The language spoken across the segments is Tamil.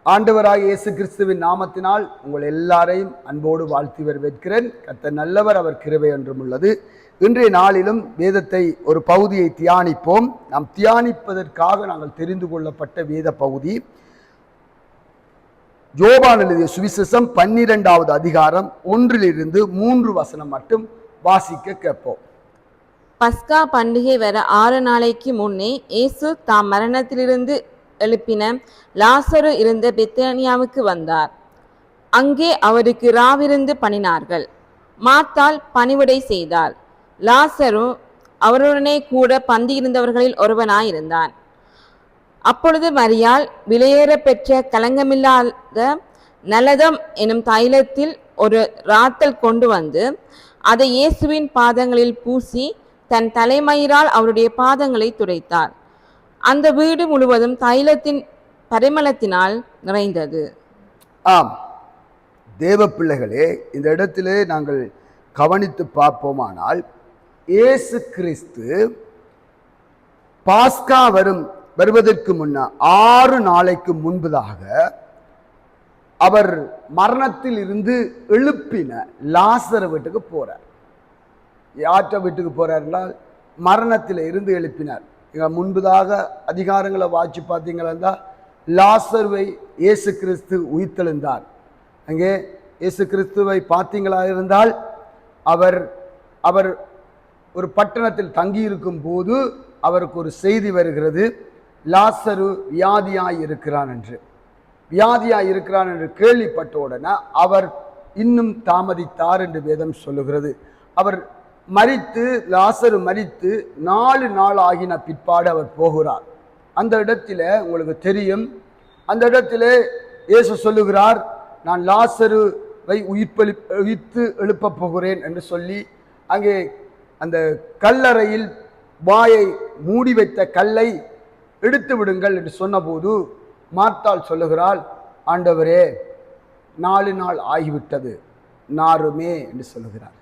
ஆண்டவராகிய இயேசு கிறிஸ்துவின் நாமத்தினால் உங்கள் எல்லாரையும் அன்போடு வாழ்த்தி வரவேற்கிறேன். கர்த்தர் நல்லவர், அவர் கிருபை என்றும் உள்ளது. இன்றைய நாளிலும் வேதத்தை ஒரு பகுதியை தியானிப்போம். நாம் தியானிப்பதற்காக நாங்கள் தெரிந்து கொள்ளப்பட்ட வேத பகுதி யோவான் எழுதிய சுவிசேஷம் 12வது அதிகாரம் 1-3 வசனம் மட்டும் வாசிக்க கேட்போம். பஸ்கா பண்டிகை வர 6 நாளைக்கு முன்னே இயேசு தாம் மரணத்திலிருந்து எழுப்பின லாசரு இருந்த பெத்தானியாவுக்கு வந்தார். அங்கே அவருக்கு ராவிருந்து பண்ணினார்கள். மார்த்தாள் பணிவிடை செய்தாள். லாசரு அவருடனே கூட பந்தியிருந்தவர்களில் ஒருவனாயிருந்தான். அப்பொழுது மரியாள் விலையேற பெற்ற கலங்கமில்லாத நலதம் எனும் தைலத்தில் ஒரு ராத்தல் கொண்டு வந்து அதை இயேசுவின் பாதங்களில் பூசி தன் தலைமயிரால் அவருடைய பாதங்களை துடைத்தார். அந்த வீடு முழுவதும் தைலத்தின் பரிமளத்தினால் நிறைந்தது. ஆம் தேவ பிள்ளைகளே, இந்த இடத்திலே நாங்கள் கவனித்து பார்ப்போமானால் இயேசு கிறிஸ்து பாஸ்கா வருவதற்கு முன்ன 6 நாளைக்கு முன்பதாக அவர் மரணத்தில் இருந்து எழுப்பின லாசர் வீட்டுக்கு போறார். யாற்ற வீட்டுக்கு போறாருனால் மரணத்தில் இருந்து எழுப்பினார். இங்க முன்பதாக அதிகாரங்களை வாட்சி பார்த்தீங்களா, லாசருவை இயேசு கிறிஸ்து உயிர்த்தெழுந்தார். அங்கே இயேசு கிறிஸ்துவை பார்த்தீங்களா இருந்தால் அவர் அவர் ஒரு பட்டணத்தில் தங்கியிருக்கும் போது அவருக்கு ஒரு செய்தி வருகிறது, லாசரு வியாதியாய் இருக்கிறான் என்று. வியாதியாய் இருக்கிறான் என்று கேள்விப்பட்ட உடனே அவர் இன்னும் தாமதித்தார் என்று வேதம் சொல்லுகிறது. அவர் மரித்து, லாசரு மரித்து 4 நாள் ஆகின பிற்பாடு அவர் போகிறார். அந்த இடத்துல உங்களுக்கு தெரியும், அந்த இடத்துல இயேசு சொல்லுகிறார், நான் லாசருவை உயிர்த்து எழுப்பப் போகிறேன் என்று சொல்லி அங்கே அந்த கல்லறையில் வாயை மூடி வைத்த கல்லை எடுத்து விடுங்கள் என்று சொன்னபோது மார்த்தாள் சொல்லுகிறாள், ஆண்டவரே 4 நாள் ஆகிவிட்டது, நாருமே என்று சொல்லுகிறார்.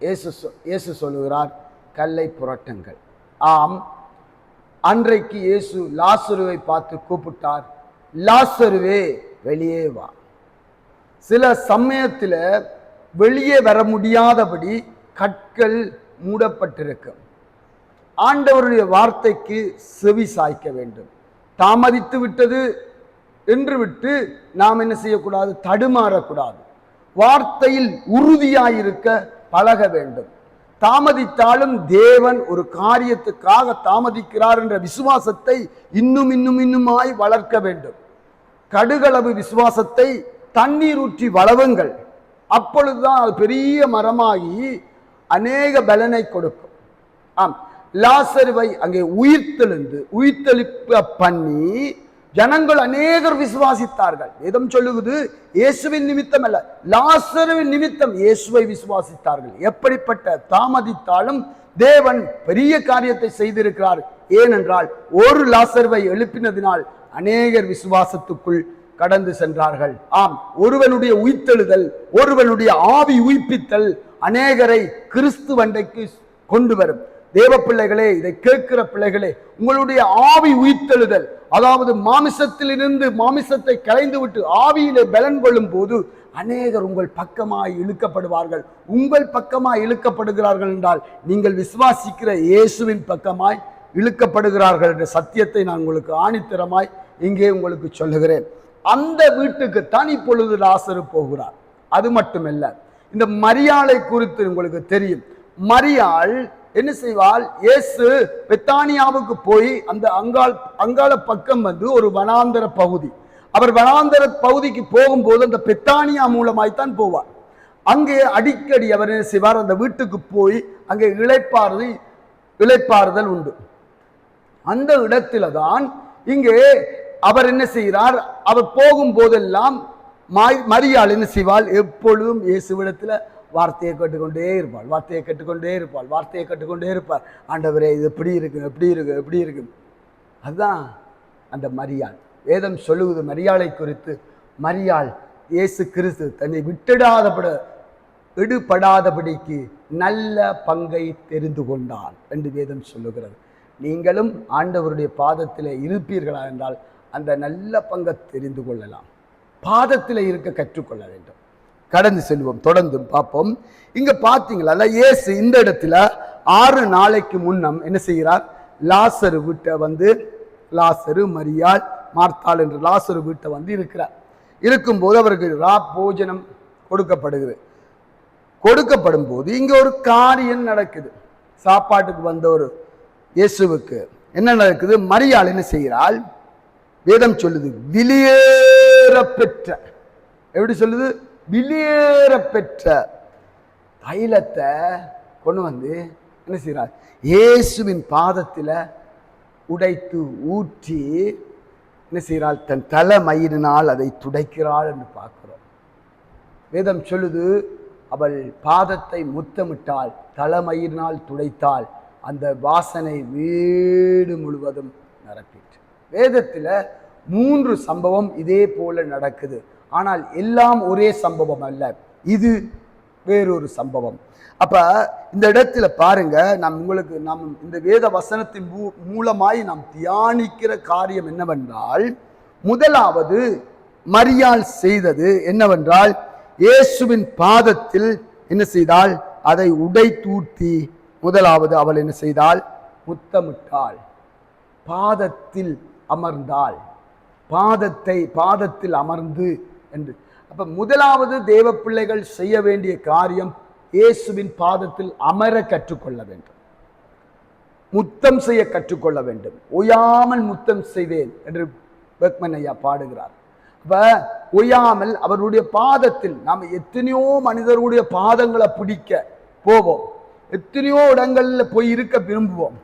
இயேசு சொல்லுகிறார், கல்லை புரட்டுங்கள். ஆம், அன்றைக்கு இயேசு லாசருவை பார்த்து கூப்பிட்டார், லாசருவே வெளியே வா. சில சமயத்தில் வெளியே வர முடியாதபடி கற்கள் மூடப்பட்டிருக்கும். ஆண்டவருடைய வார்த்தைக்கு செவி சாய்க்க வேண்டும். தாமதித்து விட்டது என்று விட்டு நாம் என்ன செய்யக்கூடாது, தடுமாறக்கூடாது. வார்த்தையில் உறுதியாயிருக்க பழக வேண்டும். தாமதித்தாலும் தேவன் ஒரு காரியத்துக்காக தாமதிக்கிறார் என்ற விசுவாசத்தை இன்னுமாய் வளர்க்க வேண்டும். கடுகளவு விசுவாசத்தை தண்ணீர் ஊற்றி வளவுங்கள். அப்பொழுதுதான் அது பெரிய மரமாகி அநேக பலனை கொடுக்கும். ஆம், லாசருவை அங்கே உயிர்த்தெழுப்ப பண்ணி ஜனங்கள் அநேகர் விசுவாசித்தார்கள். வேதம் சொல்லுவது இயேசுவின் நிமித்தம் அல்ல, லாசருவின் நிமித்தம் இயேசுவை விசுவாசித்தார்கள். எப்படிப்பட்ட தாமதித்தாலும் தேவன் பெரிய காரியத்தை செய்திருக்கிறார். ஏனென்றால் ஒரு லாசருவை எழுப்பினதினால் அநேகர் விசுவாசத்துக்குள் கடந்து சென்றார்கள். ஆம், ஒருவனுடைய உயிர்த்தெழுதல், ஒருவனுடைய ஆவி உயிர்ப்பித்தல் அநேகரை கிறிஸ்துவண்டைக்கு கொண்டு வரும். தேவ பிள்ளைகளே, இதை கேட்கிற பிள்ளைகளே, உங்களுடைய ஆவி உயிர்த்தெழுதல், அதாவது மாமிசத்திலிருந்து மாமிசத்தை கலைந்து விட்டு ஆவியிலே பலன் கொள்ளும் போது அநேகர் உங்கள் பக்கமாய் இழுக்கப்படுவார்கள். உங்கள் பக்கமாய் இழுக்கப்படுகிறார்கள் என்றால் நீங்கள் விசுவாசிக்கிற இயேசுவின் பக்கமாய் இழுக்கப்படுகிறார்கள் என்ற சத்தியத்தை நான் உங்களுக்கு ஆணித்தரமாய் இங்கே உங்களுக்கு சொல்லுகிறேன். அந்த வீட்டுக்கு தான் இப்பொழுது லாசரு போகிறார். அது மட்டுமல்ல, இந்த மரியாளை குறித்து உங்களுக்கு தெரியும். மரியாள் என்ன செய்வாள், இயேசு பெத்தானியாவுக்கு போய் அந்த அங்காள பக்கம் ஒரு வனாந்தர பகுதி. அவர் வனாந்தர பகுதிக்கு போகும்போது அந்த பெத்தானியா மூலமாய்த்தான் போவார். அங்கே அடிக்கடி அவர் என்ன செய்வார், அந்த வீட்டுக்கு போய் அங்கே இளைப்பாறுதல் உண்டு. அந்த இடத்துல தான் இங்கே அவர் என்ன செய்கிறார், அவர் போகும் போதெல்லாம் மரியாள் என்ன செய்வாள், எப்பொழுதும் இயேசுவிடத்துல வார்த்தையை கேட்டுக்கொண்டே இருப்பாள். ஆண்டவரே, இது எப்படி இருக்கு. அதுதான் அந்த மரியாள். வேதம் சொல்லுவது மரியாளை குறித்து, மரியாள் இயேசு கிறிஸ்து தன்னை விட்டுப்படாதபடிக்கு நல்ல பங்கை தெரிந்து கொண்டாள் என்று வேதம் சொல்லுகிறது. நீங்களும் ஆண்டவருடைய பாதத்தில் இருப்பீர்களா என்றால் அந்த நல்ல பங்கை தெரிந்து கொள்ளலாம். பாதத்தில் இருக்க கற்றுக்கொள்ள வேண்டும். கடந்து செல்வோம், தொடர்ந்து பார்ப்போம். இங்க பார்த்தீங்களா, இயேசு இந்த இடத்துல 6 நாளைக்கு முன்னம் என்ன செய்கிறார்? லாசரு வீட்டை வந்து, லாசரு, மரியாள், மார்த்தாள் என்று லாசரு வீட்டை வந்து இருக்கிறார். இருக்கும்போது அவருக்கு போஜனம் கொடுக்கப்படும் போது இங்க ஒரு காரியம் நடக்குது. சாப்பாட்டுக்கு வந்த ஒரு இயேசுவுக்கு என்ன நடக்குது? மரியாள் என்ன செய்கிறாள்? வேதம் சொல்லுது, வெளியேற பெற்ற, எப்படி சொல்லுது? வெளியேற பெற்ற தைலத்தை கொண்டு வந்து என்ன செய்கிறாள்? இயேசுவின் பாதத்தில் உடைத்து ஊற்றி என்ன செய்கிறாள்? தன் தலைமயிரினால் அதை துடைக்கிறாள் என்று பார்க்கிறோம். வேதம் சொல்லுது, அவள் பாதத்தை முத்தமிட்டாள், தலைமயிரினால் துடைத்தாள், அந்த வாசனை வீடு முழுவதும் நிரப்பிற்று. வேதத்தில் 3 சம்பவம் இதே போல நடக்குது. ஆனால் எல்லாம் ஒரே சம்பவம் அல்ல, இது வேறொரு சம்பவம். அப்ப இந்த இடத்துல பாருங்க, நாம் இந்த வேத வசனத்தின் மூலமாய் நாம் தியானிக்கிற காரியம் என்னவென்றால், முதலாவது மரியாள் செய்தது என்னவென்றால், இயேசுவின் பாதத்தில் என்ன செய்தால்? அதை உடைத்தூட்டி முதலாவது அவள் என்ன செய்தால்? முத்தமிட்டாள், பாதத்தில் அமர்ந்தாள். பாதத்தில் அமர்ந்து என்று. அப்ப முதலாவது தேவ பிள்ளைகள் செய்ய வேண்டிய காரியம், இயேசுவின் பாதத்தில் அமர கற்றுக்கொள்ள வேண்டும், முத்தம் செய்ய கற்றுக்கொள்ள வேண்டும். ஒயாமல் முத்தம் செய்வேன் என்று பெக்மன் ஐயா பாடுகிறார். அப்ப ஒயாமல் அவருடைய பாதத்தில், நாம் எத்தனையோ மனிதர்களுடைய பாதங்களை பிடிக்க போவோம், எத்தனையோ இடங்கள்ல போய் இருக்க விரும்புவோம்.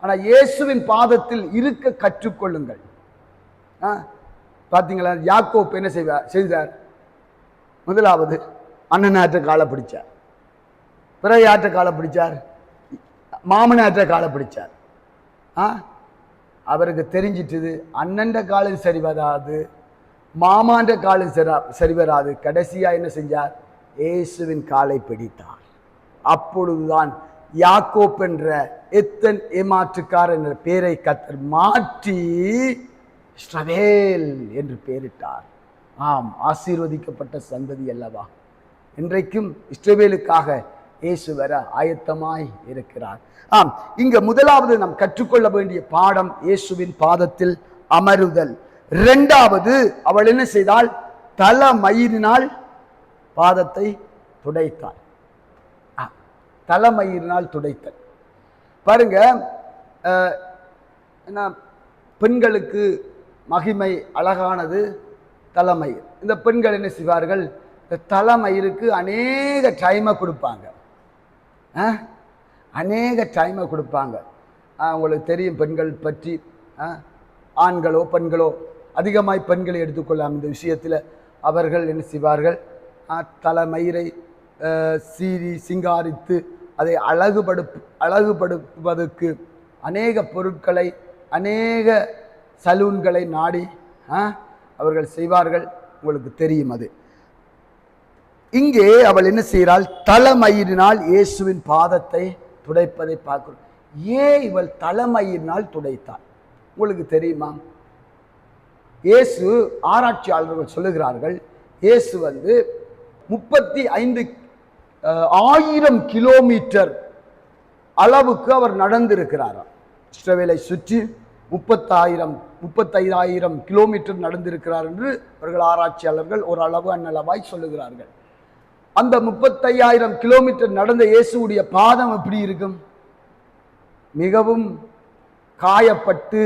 ஆனா இயேசுவின் பாதத்தில் இருக்க கற்றுக்கொள்ளுங்கள். பார்த்தீங்களா, யாக்கோப் என்ன செய்தார்? முதலாவது அண்ணனாற்ற காலை பிடிச்சார், பிறகு யாற்ற காலை பிடிச்சார்? மாமனாற்ற காலை பிடிச்சார். அவருக்கு தெரிஞ்சிட்டுது, அண்ணன்ற காலம் சரி வராது, மாமான்ற காலம் சரி வராது. கடைசியா என்ன செஞ்சார்? இயேசுவின் காலை பிடித்தார். அப்பொழுதுதான் யாக்கோப் என்ற எத்தன் ஏமாற்றுக்காரர் என்ற பெயரை கர்த்தர் மாற்றி இஸ்ரவேல் என்று பெயரிட்டார். ஆம், ஆசீர்வதிக்கப்பட்ட சந்ததி அல்லவா. இன்றைக்கும் இஸ்ரவேலுக்காக இயேசு வர ஆயத்தமாய் இருக்கிறார். ஆம், இங்க முதலாவது நாம் கற்றுக்கொள்ள வேண்டிய பாடம் இயேசுவின் பாதத்தில் அமருதல். இரண்டாவது, அவள் என்ன செய்தாள்? தலைமயிரினால் பாதத்தை துடைத்தாள். தலைமயிரினால் துடைத்தல். பாருங்க, பெண்களுக்கு மகிமை அழகானது தலைமயிர். இந்த பெண்கள் என்ன செய்வார்கள்? இந்த தலைமயிருக்கு அநேக டைமை கொடுப்பாங்க, உங்களுக்கு தெரியும் பெண்கள் பற்றி. ஆண்களோ பெண்களோ அதிகமாய் பெண்களை எடுத்துக்கொள்ளலாம். இந்த விஷயத்தில் அவர்கள் என்ன செய்வார்கள்? தலைமயிரை சீறி சிங்காரித்து அதை அழகுபடுத்துவதற்கு அநேக பொருட்களை, அநேக சலூன்களை நாடி அவர்கள் செய்வார்கள். உங்களுக்கு தெரியும் அது. இங்கே அவள் என்ன செய்கிறாள்? தலைமயிரினால் இயேசுவின் பாதத்தை துடைப்பதை பார்க்கிறோம். ஏன் இவள் தலைமயிரினால் துடைத்தாள்? உங்களுக்கு தெரியுமா? இயேசு, ஆராய்ச்சியாளர்கள் சொல்லுகிறார்கள், இயேசு 35,000 கிலோமீட்டர் அளவுக்கு அவர் நடந்திருக்கிறாராம். இஸ்ரவேலை சுற்றி 35,000 கிலோமீட்டர் நடந்திருக்கிறார் என்று அவர்கள் ஆராய்ச்சியாளர்கள் ஒரு அளவு அந்நளவாய் சொல்லுகிறார்கள். அந்த 35,000 கிலோமீட்டர் நடந்த இயேசுடைய பாதம் எப்படி இருக்கும்? மிகவும் காயப்பட்டு,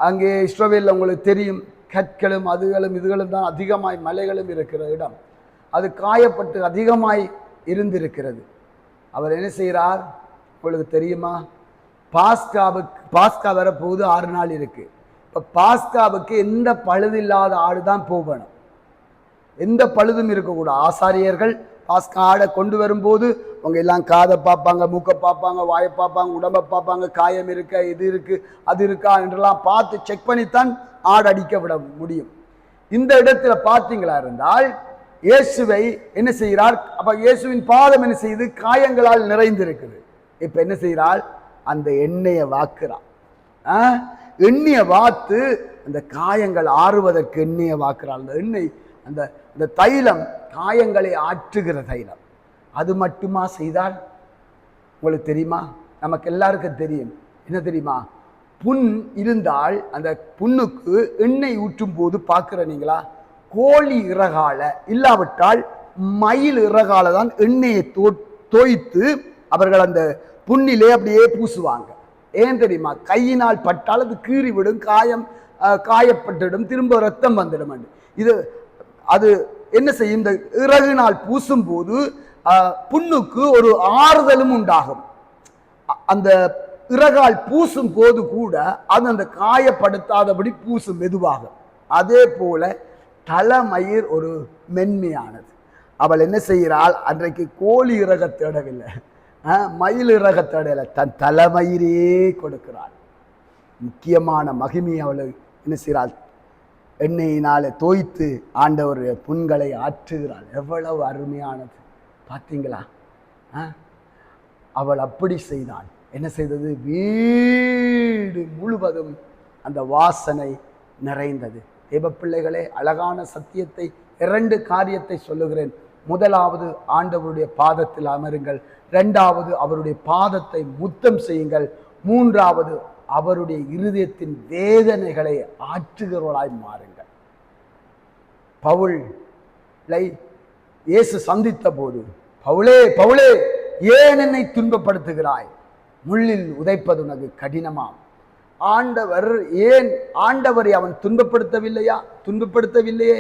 அங்கே இஸ்ரவேல் உங்களுக்கு தெரியும், கற்களும் இதுகளும் தான் அதிகமாய், மலைகளும் இருக்கிற இடம். அது காயப்பட்டு அதிகமாய் இருந்திருக்கிறது. அவர் என்ன செய்கிறார்? உங்களுக்கு தெரியுமா? பாஸ்கா வரப்போகுது, 6 நாள் இருக்கு. இப்போ பாஸ்காவுக்கு எந்த பழுதில்லாத ஆடு தான் போகணும், எந்த பழுதும் இருக்கக்கூடாது. ஆசாரியர்கள் பாஸ்கா ஆடை கொண்டு வரும்போது அவங்க எல்லாம் காதை பார்ப்பாங்க, மூக்கை பார்ப்பாங்க, வாயை பார்ப்பாங்க, உடம்பை பார்ப்பாங்க, காயம் இருக்க, இது இருக்கு, அது இருக்கா என்றெல்லாம் பார்த்து செக் பண்ணித்தான் ஆடு அடிக்க விட முடியும். இந்த இடத்துல பார்த்தீங்களா இருந்தால் இயேசுவை என்ன செய்கிறார்? அப்ப இயேசுவின் பாதம் என்ன செய்யுது? காயங்களால் நிறைந்திருக்குது. இப்ப என்ன செய்கிறாள்? அந்த எண்ணெயை வாக்குறான். எண்ணெயை வாத்து அந்த காயங்கள் ஆறுவதற்கு எண்ணெயை வாக்குறாள். அந்த எண்ணெய் அந்த அந்த தைலம் காயங்களை ஆற்றுகிற தைலம். அது மட்டுமா செய்தால்? உங்களுக்கு தெரியுமா? நமக்கு எல்லாருக்கும் தெரியும். என்ன தெரியுமா? புண் இருந்தால் அந்த புண்ணுக்கு எண்ணெய் ஊற்றும் போது பார்க்கிறீங்களா, கோழி இறகால இல்லாவிட்டால் மயில் இறகால தான் எண்ணெயை தோய்த்து அவர்கள் அந்த புண்ணிலே அப்படியே பூசுவாங்க. ஏன் தெரியுமா? கையினால் பட்டால் அது கீறிவிடும், காயப்பட்டுடும், திரும்ப ரத்தம் வந்துடும். இது அது என்ன செய்யும்? இந்த இறகுனால் பூசும் போது புண்ணுக்கு ஒரு ஆறுதலும் உண்டாகும். அந்த இறகால் பூசும் போது கூட அது அந்த காயப்படுத்தாதபடி பூசும் மெதுவாக. அதே போல தலைமயிர் ஒரு மென்மையானது. அவள் என்ன செய்கிறாள்? அன்றைக்கு கோழி இறக தேடவில்லை, மயில் இறக தேடலை, தன் தலைமயிரே கொடுக்கிறாள். முக்கியமான மகிமை அவளை என்ன செய்கிறாள்? எண்ணெயினால தோய்த்து ஆண்டவருடைய புண்களை ஆற்றுகிறாள். எவ்வளவு அருமையானது பார்த்தீங்களா? அவள் அப்படி செய்தாள். என்ன செய்தது? வீடு முழுவதும் அந்த வாசனை நிறைந்தது. தேவ பிள்ளைகளே, அழகான சத்தியத்தை, 2 காரியத்தை சொல்லுகிறேன். முதலாவது, ஆண்டவருடைய பாதத்தில் அமருங்கள். 2வது, அவருடைய பாதத்தை முத்தம் செய்யுங்கள். 3வது, அவருடைய இருதயத்தின் வேதனைகளை ஆற்றுகிறவர்களாய் மாறுங்கள். பவுலை இயேசு சந்தித்த போது, பவுலே பவுலே, ஏன் என்னை துன்பப்படுத்துகிறாய்? முள்ளில் உதைப்பது உனக்கு கடினமாம். ஆண்டவரை அவன் துன்பப்படுத்தவில்லையா? துன்பப்படுத்தவில்லையே.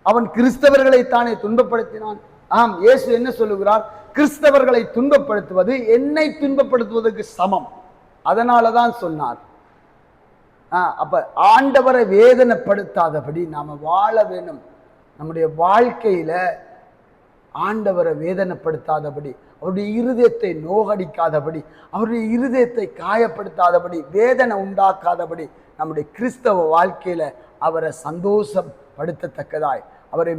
அவன் கிறிஸ்தவர்களை தானே துன்பப்படுத்தினான். ஆம், இயேசு என்ன சொல்லுகிறார்? கிறிஸ்தவர்களை துன்பப்படுத்துவது என்னை துன்பப்படுத்துவதற்கு சமம். அதனாலதான் சொன்னார். அப்ப ஆண்டவரை வேதனைப்படுத்தாதபடி நாம வாழ வேணும். நம்முடைய வாழ்க்கையில ஆண்டவரை வேதனைப்படுத்தாதபடி, அவருடைய இருதயத்தை நோகடிக்காதபடி, அவருடைய இருதயத்தை காயப்படுத்தாதபடி, வேதனை உண்டாக்காதபடி நம்முடைய கிறிஸ்தவ வாழ்க்கையில அவரை சந்தோஷப்படுத்தத்தக்கதாய், அவரை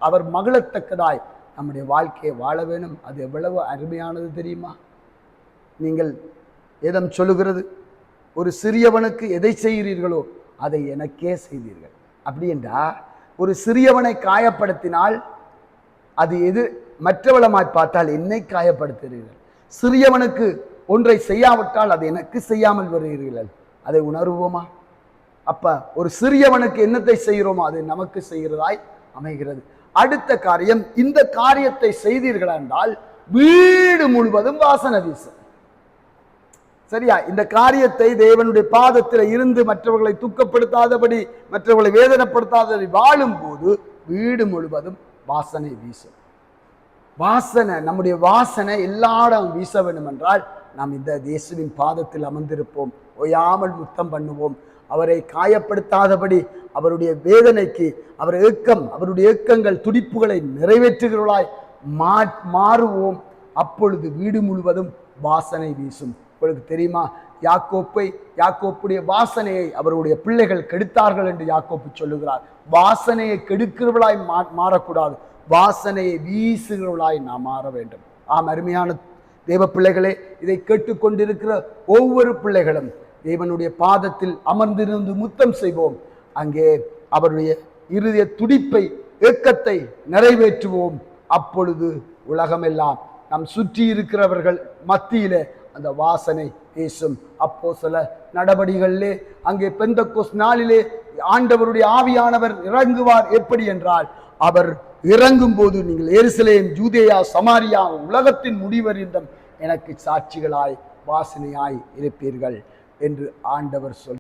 அவர் மகிழத்தக்கதாய் நம்முடைய வாழ்க்கையை வாழ வேணும். அது எவ்வளவு அருமையானது தெரியுமா? நீங்கள் ஏதம் சொல்லுகிறது, ஒரு சிறியவனுக்கு எதை செய்கிறீர்களோ அதை எனக்கே செய்தீர்கள். அப்படி என்றால் ஒரு சிறியவனை காயப்படுத்தினால் அது எது மற்றவளமாய் பார்த்தால் என்னை காயப்படுத்துகிறீர்கள். சிறியவனுக்கு ஒன்றை செய்யாவிட்டால் அது எனக்கு செய்யாமல் வருகிறீர்கள். அதை உணர்வோமா? அப்ப ஒரு சிறியவனுக்கு என்னத்தை செய்கிறோமோ அது நமக்கு செய்கிறதாய் அமைகிறது. அடுத்த காரியம், இந்த காரியத்தை செய்தீர்கள் என்றால் வீடு முழுவதும் வாசனை வீசும். சரியா? இந்த காரியத்தை தேவனுடைய பாதத்தில் இருந்து மற்றவர்களை துக்கப்படுத்தாதபடி, மற்றவர்களை வேதனைப்படுத்தாதபடி வாழும் போது வீடு முழுவதும் வாசனை வீசும். வாசனை, நம்முடைய வாசனை எல்லா இடம் வீச வேண்டும் என்றால் நாம் இந்த இயேசுவின் பாதத்தில் அமர்ந்திருப்போம், ஓயாமல் முத்தம் பண்ணுவோம். அவரை காயப்படுத்தாதபடி, அவருடைய வேதனைக்கு அவருடைய ஏக்கங்கள் துடிப்புகளை நிறைவேற்றுகிறவர்களாய் மாறுவோம். அப்பொழுது வீடு முழுவதும் வாசனை வீசும். உங்களுக்கு தெரியுமா? யாக்கோப்புடைய வாசனையை அவருடைய பிள்ளைகள் கெடுத்தார்கள் என்று யாக்கோப்பு சொல்லுகிறார். வாசனையை கெடுக்கிறவர்களாய் மாறக்கூடாது, வாசனையை வீசுகிறவர்களாய் நாம் மாற வேண்டும். ஆம், அருமையான தேவ பிள்ளைகளே, இதை கேட்டுக்கொண்டிருக்கிற ஒவ்வொரு பிள்ளைகளும் தேவனுடைய பாதத்தில் அமர்ந்திருந்து முத்தம் செய்வோம். அங்கே அவருடைய இருதய துடிப்பை, ஏக்கத்தை நிறைவேற்றுவோம். அப்பொழுது உலகமெல்லாம் நம் சுற்றி இருக்கிறவர்கள் மத்தியிலே அந்த வாசனை வீசும். அப்போஸ்தல நடபடிகளிலே, அங்கே பெந்தெக்கோஸ்து நாளிலே ஆண்டவருடைய ஆவியானவர் இறங்குவார். எப்படி என்றால், அவர் இறங்கும் போது நீங்கள் எருசலேம், யூதேயா, சமாரியா, உலகத்தின் முடிவறிந்தும் எனக்கு சாட்சிகளாய் வாசனையாய் இருப்பீர்கள் என்று ஆண்டவர் சொல்